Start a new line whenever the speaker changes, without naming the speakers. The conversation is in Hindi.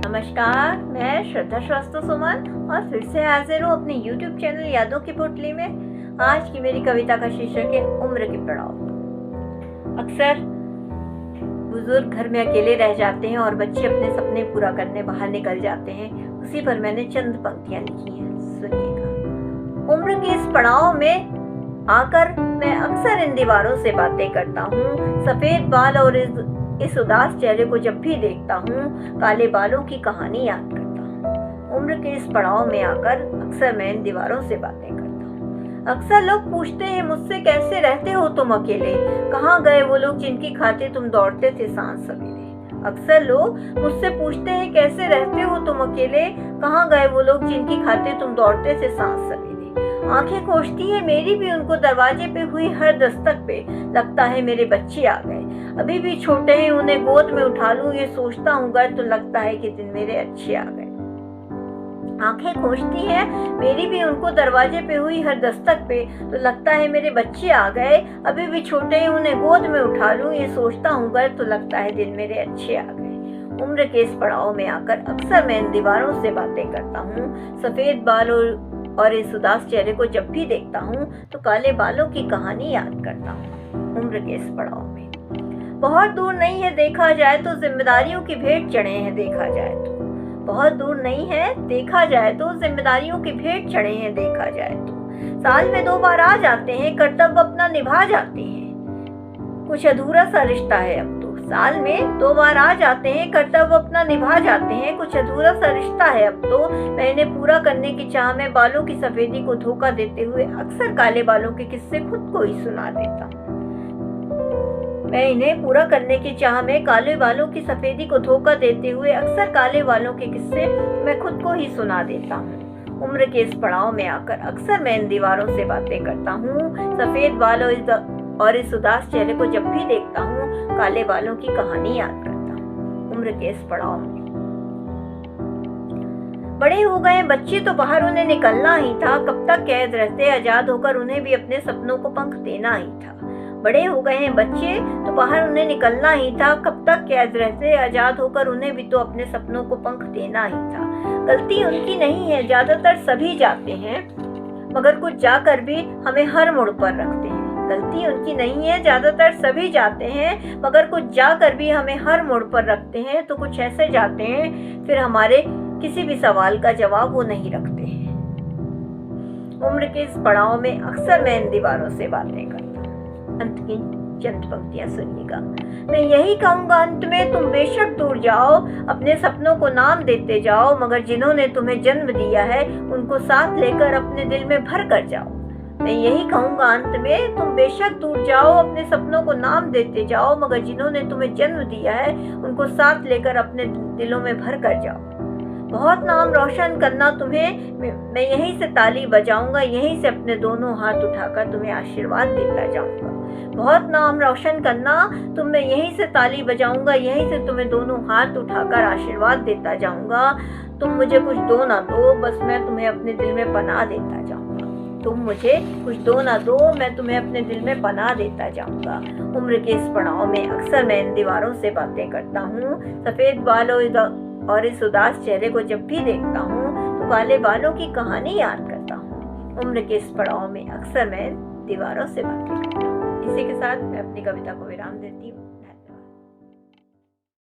नमस्कार, मैं श्रद्धा श्रीवास्तव सुमन और फिर से हाजिर हूँ अपने YouTube चैनल यादों की पोटली में। आज की मेरी कविता का शीर्षक है उम्र के पड़ाव। अक्सर बुजुर्ग घर में अकेले रह जाते हैं और बच्चे अपने सपने पूरा करने बाहर निकल जाते हैं। उसी पर मैंने चंद पंक्तियां लिखी हैं, सुनिएगा। उम्र के इस पड़ाव में आकर मैं अक्सर इन दीवारों से बातें करता हूँ। सफेद बाल और इस उदास चेहरे को जब भी देखता हूँ, काले बालों की कहानी याद करता हूँ। उम्र के इस पड़ाव में आकर अक्सर मैं इन दीवारों से बातें करता हूँ। अक्सर लोग पूछते हैं मुझसे, कैसे रहते हो तुम अकेले? कहाँ गए वो लोग जिनकी खातिर तुम दौड़ते थे सांझ सवेरे? अक्सर लोग मुझसे पूछते हैं, कैसे रहते हो तुम अकेले? कहाँ गए वो लोग जिनकी खातिर तुम दौड़ते थे सांझ सवेरे? आंखें खोजती है मेरी भी उनको दरवाजे पे हुई हर दस्तक पे। लगता है मेरे बच्चे आ गए, अभी भी छोटे हैं, उन्हें गोद में उठा लूं ये सोचता हूँ घर, तो लगता है कि दिन मेरे अच्छे आ गए। आंखें खोजती है मेरी भी उनको दरवाजे पे हुई हर दस्तक पे, तो लगता है मेरे बच्चे आ गए, अभी भी छोटे हैं, उन्हें गोद में उठा लूं ये सोचता हूँ घर, तो लगता है दिन मेरे अच्छे आ गए। उम्र के इस पड़ाव में आकर अक्सर मैं इन दीवारों से बातें करता हूँ। सफेद बाल और इस उदास चेहरे को जब भी देखता हूँ, तो काले बालों की कहानी याद करता हूँ। उम्र के इस पड़ाव में बहुत दूर नहीं है देखा जाए तो, जिम्मेदारियों की भेंट चढ़े हैं देखा जाए तो। बहुत दूर नहीं है देखा जाए तो, जिम्मेदारियों की भेंट चढ़े हैं देखा जाए तो। साल में 2 बार आ जाते हैं, कर्तव्य अपना निभा जाते हैं, कुछ अधूरा सा रिश्ता है अब तो। साल में 2 बार आ जाते हैं, कर्तव्य अपना निभा जाते हैं, कुछ अधूरा सा रिश्ता है अब तो। मैं इन्हें पूरा करने की चाह में बालों की सफेदी को धोखा देते हुए अक्सर काले बालों के किस्से खुद को ही सुना देता हूँ। मैं इन्हें पूरा करने की चाह में काले बालों की सफेदी को धोखा देते हुए अक्सर काले बालों के किस्से मैं खुद को ही सुना देता हूँ। उम्र के इस पड़ाव में आकर अक्सर मैं इन दीवारों से बातें करता हूँ। सफेद बाल और इस उदास चेहरे को जब भी देखता हूँ, काले बालों की कहानी याद करता हूँ। उम्र के इस पड़ाव में बड़े हो गए बच्चे तो बाहर उन्हें निकलना ही था, कब तक कैद रहते आजाद होकर उन्हें भी अपने सपनों को पंख देना ही था। बड़े हो गए हैं बच्चे तो बाहर उन्हें निकलना ही था, कब तक कैद रहते आजाद होकर उन्हें भी तो अपने सपनों को पंख देना ही था। गलती उनकी नहीं है, ज्यादातर सभी जाते हैं, मगर कुछ जाकर भी हमें हर मोड़ पर रखते हैं। गलती उनकी नहीं है, ज्यादातर सभी जाते हैं, मगर कुछ जाकर भी हमें हर मोड़ पर रखते हैं। तो कुछ ऐसे जाते हैं फिर हमारे किसी भी सवाल का जवाब वो नहीं रखते हैं। उम्र के इस पड़ाव में अक्सर मैं इन दीवारों से बातें करता हूँ। अंत की चंद पंक्तियां सुनिएगा। मैं यही कहूँगा अंत में, तुम बेशक दूर जाओ, अपने सपनों को नाम देते जाओ, मगर जिन्होंने तुम्हें जन्म दिया है उनको साथ लेकर अपने दिल में भर कर जाओ। मैं यही कहूँगा अंत में, तुम बेशक दूर जाओ, अपने सपनों को नाम देते जाओ, मगर जिन्होंने तुम्हें जन्म दिया है उनको साथ लेकर अपने दिलों में भर कर जाओ। बहुत नाम रोशन करना तुम्हें, मैं यहीं से ताली बजाऊंगा, यहीं से अपने दोनों हाथ उठाकर तुम्हें आशीर्वाद देता जाऊंगा। बहुत नाम रोशन करना तुम, मैं यहीं से ताली बजाऊंगा, यहीं से तुम्हें दोनों हाथ उठाकर आशीर्वाद देता जाऊंगा। तुम मुझे कुछ दो ना दो, बस मैं तुम्हें अपने दिल में पनाह देता जाऊंगा। तुम मुझे कुछ दो ना दो, मैं तुम्हें अपने दिल में पनाह देता जाऊंगा। उम्र के इस पड़ाव में अक्सर मैं इन दीवारों से बातें करता हूँ। सफेद बालों और इस उदास चेहरे को जब भी देखता हूँ, तो काले बालों की कहानी याद करता हूँ। उम्र के इस पड़ाव में अक्सर मैं दीवारों से बातें करता हूँ। इसी के साथ मैं अपनी कविता को विराम देती हूँ।